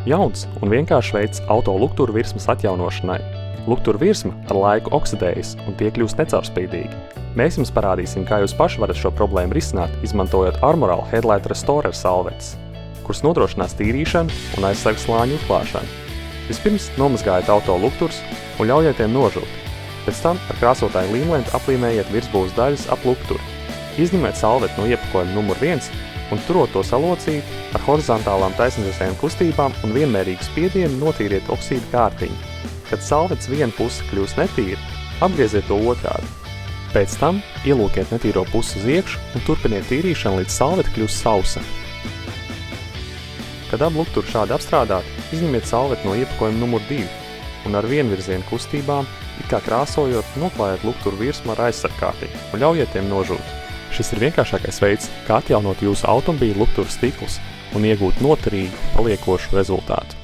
Jauns un vienkāršs veids auto lukturu virsmas atjaunošanai. Lukturu virsma ar laiku oksidējas un tie kļūst necaurspīdīgi. Mēs jums parādīsim, kā jūs paši varat šo problēmu risināt, izmantojot ArmorAll Headlight Restoration salvetes, kuras nodrošinās tīrīšanu un aizsargu slāņu uzklāšanu. Vispirms nomazgājiet auto lukturus un ļaujiet tiem nožūt. Pēc tam ar krāsotāju līmlentu aplīmējiet virsbūves daļas ap lukturu. Izņemiet salveti no iepakojuma numur 1 un turot to salocīt, ar horizontālām taisnvirziena kustībām un vienmērīgu spiedienu notīriet oksīdu kārtiņu. Kad salvetes viena puse kļūs netīra, apgrieziet to otrādi. Pēc tam ielūkiet netīro pusi uz iekšu un turpiniet tīrīšanu, līdz salvete kļūs sausa. Kad abu lukturu šādi apstrādāt, izņemiet salveti no iepakojuma numur 2 un ar vienvirziena kustībām, it kā krāsojot, noklājiet lukturu virsmu ar aizsargkārtiņu un ļaujiet tiem nožūt. Šis ir vienkāršākais veids, kā atjaunot jūsu automobīļa lukturu stiklus un iegūt noturīgu, paliekošu rezultātu.